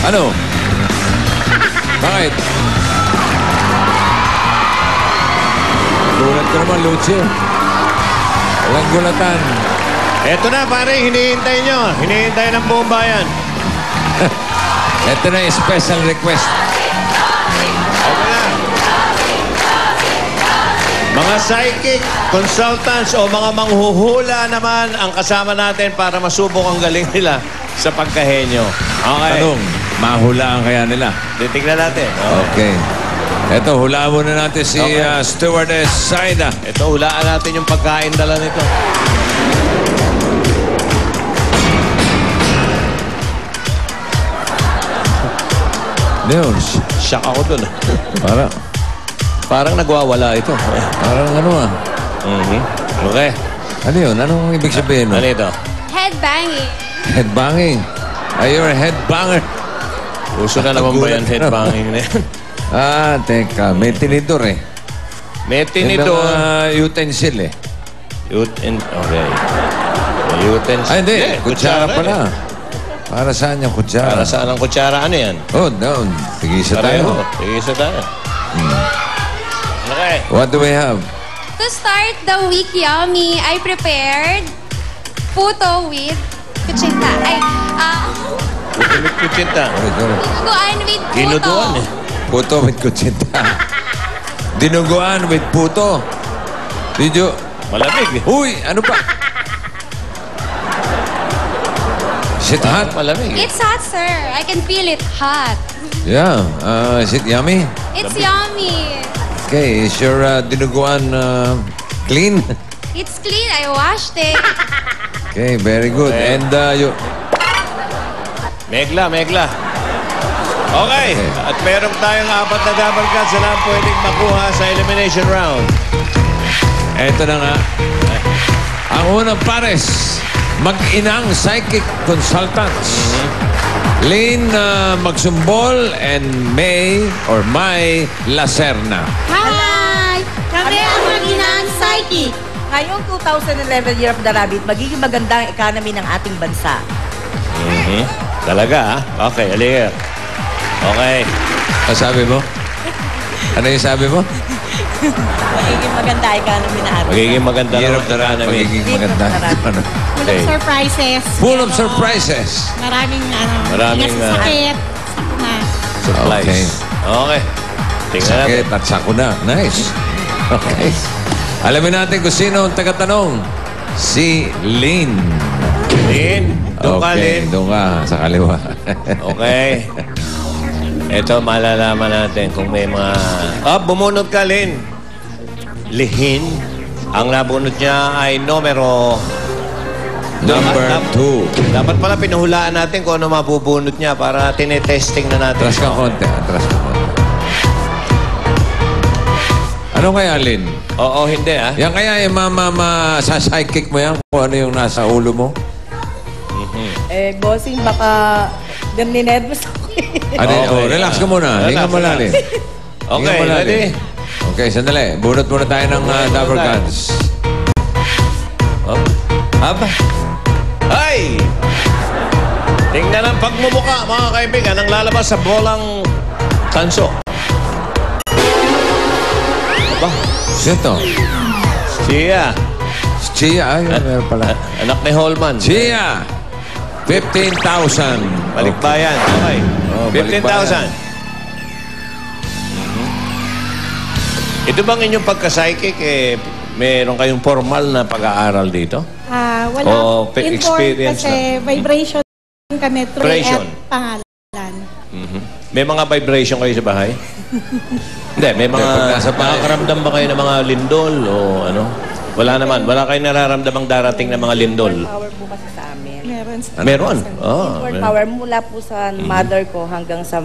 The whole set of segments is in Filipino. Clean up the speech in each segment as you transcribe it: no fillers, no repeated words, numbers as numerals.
Ano? Bakit? Gulat ko naman, Lucio. Walang gulatan. Eto na, pare. Hinihintay nyo. Hinihintay ng buong bayan. Ito na yung special request. Eto na. Mga psychic consultants o mga manghuhula naman ang kasama natin para masubok ang galing nila sa pagkahenyo. Okay. Tanong, mahulaan kaya nila? Titignan natin. Okay. Ito, hulaan muna natin si Stewardess Saida. Ito, hulaan natin yung pagkain dala nito. Leon, Shock ako dun. parang nagwawala ito. ano Okay. Ano yun? Anong ibig sabihin? Ano ito? Headbanging. Headbanging. You're a headbanger. Uso na naman ba yan headbanging na yan? Teka. May tinidor eh. May tinidor. Utensil eh. Okay. Utensil. Hindi. Kutsara pala. Para saan yung kutsara? Para saan ang kutsara? Ano yan? Doon. Tigisa tayo. Tigisa tayo. Okay. What do we have? To start the week, yummy, I prepared puto with kuchinta. Puto with kuchinta. Dinuguan with puto. Dinuguan eh. Puto with kuchinta. Dinuguan with puto. Did you? Malamig eh. Uy! Ano pa? Is it hot? Malamig eh. It's hot, sir. I can feel it hot. Yeah. Is it yummy? It's yummy. Okay. Is your dinuguan clean? It's clean. I washed it. Okay. Very good. Okay. And you... Megla. Okay. At meron tayong 4 na double cuts na lang pwedeng makuha sa elimination round. Eto na nga. Ang unang pares, mag-inang psychic consultants. Lynn Magsumbol and May Lacerna. Hi! Kami ang mag-inang psychic. Ngayong 2011 Year of the Rabbit, magiging maganda ang economy ng ating bansa. Talaga ah? Okay, Alir. Okay. Ano sabi mo? Ano yung sabi mo? Magiging maganda ang economy na ating Magiging maganda Year raw of the Rat. economy. Magiging maganda. Ano? Full of surprises. Full of surprises. Maraming Maraming, ingat sa sakit. Sakuna. Supplies. Okay. Okay. Tingnan natin. Sakit at sakuna. Nice. Okay. Alamin natin kung sino ang tagatanong. Si Lynn. Lynn. Doon ka, Lynn. Doon ka. Sa kaliwa. Okay. Ito, malalaman natin kung may mga... bumunot ka, Lynn. Lihin. Ang nabunot niya ay numero... Number 2. Dapat pala pinuhulaan natin kung ano mabubunot niya para tinetesting na natin. Atras ka konti. Atras ka konti. Ano kaya, Lynn? Oo, hindi ah. Yan kaya yung sa psychic mo yan kung ano yung nasa ulo mo? Bossing, baka nervous ako. Okay. Relax ka muna. Hinga mo lalim. Okay, ready? Okay, sandali. Bunot muna tayo ng double guns. Aba. Ay! Tingnan ang pagmumuka, mga kaibigan, ang lalabas sa bolang tanso. Aba. Sito. Chia. Chia. Ay, meron pala. Anak ni Holman. Chia. 15,000. Balikbayan. Okay. 15,000. Ito bang inyong pagka-psychic, meron kayong formal na pag-aaral dito? Wala. O experience kasi vibration kami through Vibration. at pangalan. May mga vibration kayo sa bahay? Hindi, may mga... pag nasa bahay. Nakakaramdam ba kayo ng mga lindol o ano? Wala naman. Wala kayong nararamdamang darating na mga lindol? Power po kasi sa amin. Meron. Meron? Inborn power mula po sa mother ko hanggang sa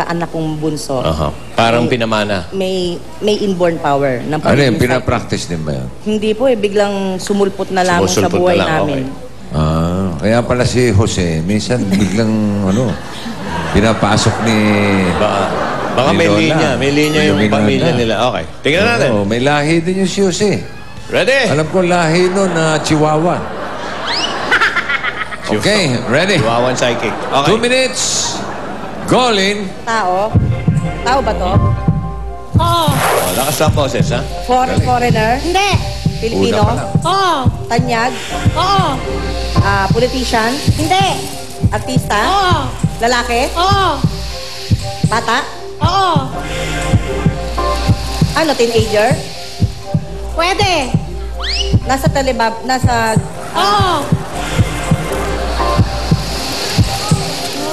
anak kong bunso. Aha. Parang pinamana. May inborn power ng Ano pagiging yun? psychic. Pinapractice din ba yun? Hindi po biglang sumulpot na lamang sa Sumusulpot buhay na lang, namin. Kaya pala si Jose, minsan biglang pinapasok ni... Baka ni may Lola. linya. May linya yung Iluminada. pamilya nila. Okay. Tingnan natin. Oo, may lahi din yung si Jose. Ready? Alam ko lahi nun na Chihuahua. Okay, ready? Chihuahuan psychic. Okay. 2 minutes Colin. Tao. Tao ba to? Oo. Oh, lakas ng boses, ha? Foreigner? Hindi. Pilipino? Una pa lang. Oo. Tanyag? Oo. Politician? Hindi. Artista? Oo. Lalaki? Oo. Bata? Oo. Ano, teenager? Pwede. Nasa nasa Oo.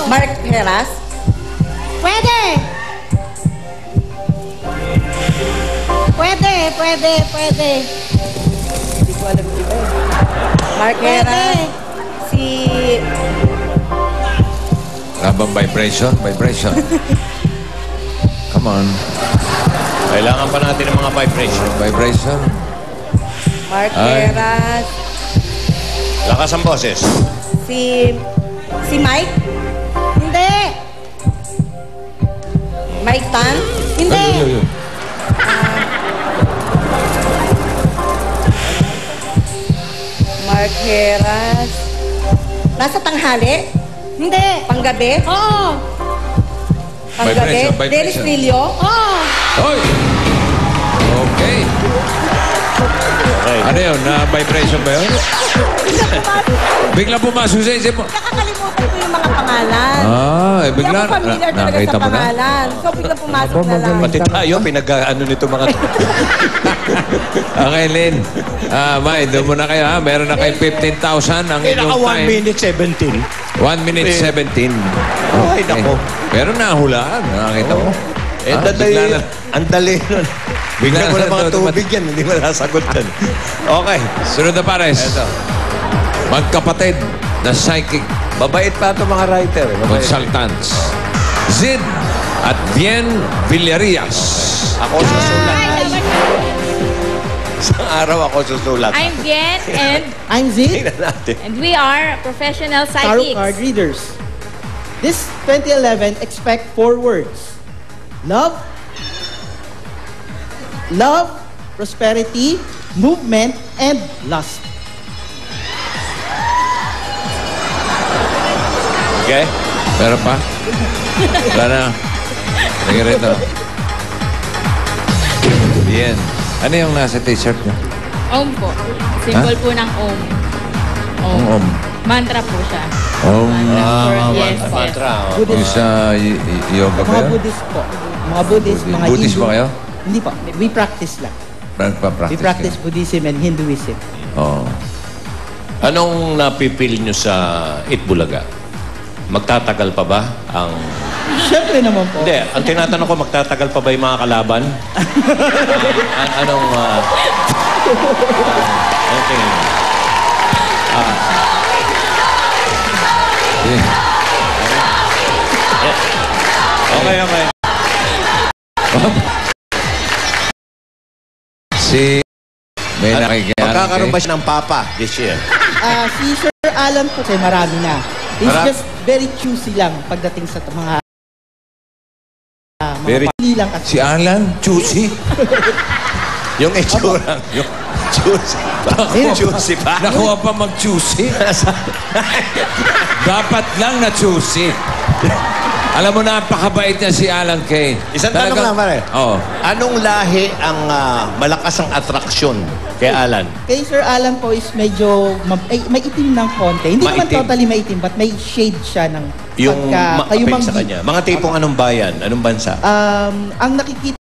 Mark Heras? Pwede. Pwede. Hindi ko alam yung iba eh. Mark Pwede. Heras? Si... Labang vibration. Come on. Kailangan pa natin ng mga vibration. Vibration. Mark Ay. Heras? Lakas ang boses. Si Mike? Hindi. Mike Tan? Hindi. Mark Heras? Nasa tanghali? Hindi. Panggabi? Oo. Panggabi? Vibration. Dennis Trillo? Oo. Hoy! Okay. Okay. Ano yun? Na-vibration ba yun? Bigla pumasok sa isip mo. Nakakalimutan ko yung mga pangalan. Bigla. Hindi ako familiar talaga Nakita sa mo na? pangalan. So, bigla pumasok na lang. Pati tayo, pinag-ano nito mga... Okay, Lynn. May, doon muna kayo ha. Meron na kayo 15,000 ang Pinaka inyong 1 time. minute 17. 1 minute 17. Ay, nako. Pero nahulaan. Nakakita mo. Eh, Ah, dali, bigla na- ang dali nun. Bigla mo na mga tubig yan, hindi mo nasagot yan. Okay. Sunod na pares. Eto. Magkapatid na psychic Babait pa ito mga writer. Babait. consultants. Zid at Bien Villarias. Ako susulat. Isang araw ako susulat. I'm Bien and I'm Zid, Tingnan natin. we are professional Tarot psychics. Card Readers. This 2011, expect 4 words. Love, prosperity, movement, and lust. Okay? Meron pa? Wala na. Sige rito. Bien. Ano yung nasa t-shirt niyo? Om po. Symbol po ng Om. Ang om. Mantra po siya. Om. Yes, yes. Mantra. oh. Yung Buddhist. sa yoga ba Mga yun? Buddhist po. Mga Buddhist, mga Buddhist Hindu. ba kayo? Hindi po. We practice lang. Nagpa-practice We practice Buddhism and Hinduism. Oo. Anong napipil nyo sa Itbulaga? Magtatagal pa ba ang... Siyempre naman po. Hindi, ang tinatanong ko, magtatagal pa ba yung mga kalaban? Anong... anong tingin mo? Yeah. Okay. Si... May nakikiyan. Magkakaroon ba siya ng papa this year? Si Sir Alan po, kasi marami na. He's Marami? just very choosy lang pagdating sa mga... Very- pili lang kasi. Si Alan, choosy. Yung itsura. Yung juicy. Juicy pa? Nakuha pa mag-choosy. Dapat lang na choosy. Alam mo, napakabait niya si Alan Kay. Isang tanong lang, pare. Oo. Anong lahi ang malakas ang atraksyon kay Alan? Kay Sir Alan po is medyo maitim ng konti. Hindi naman Maitim. totally maitim, but may shade siya ng Yung pagka... ma-appeal sa kanya. Mga tipong anong bayan? Anong bansa? Ang nakikita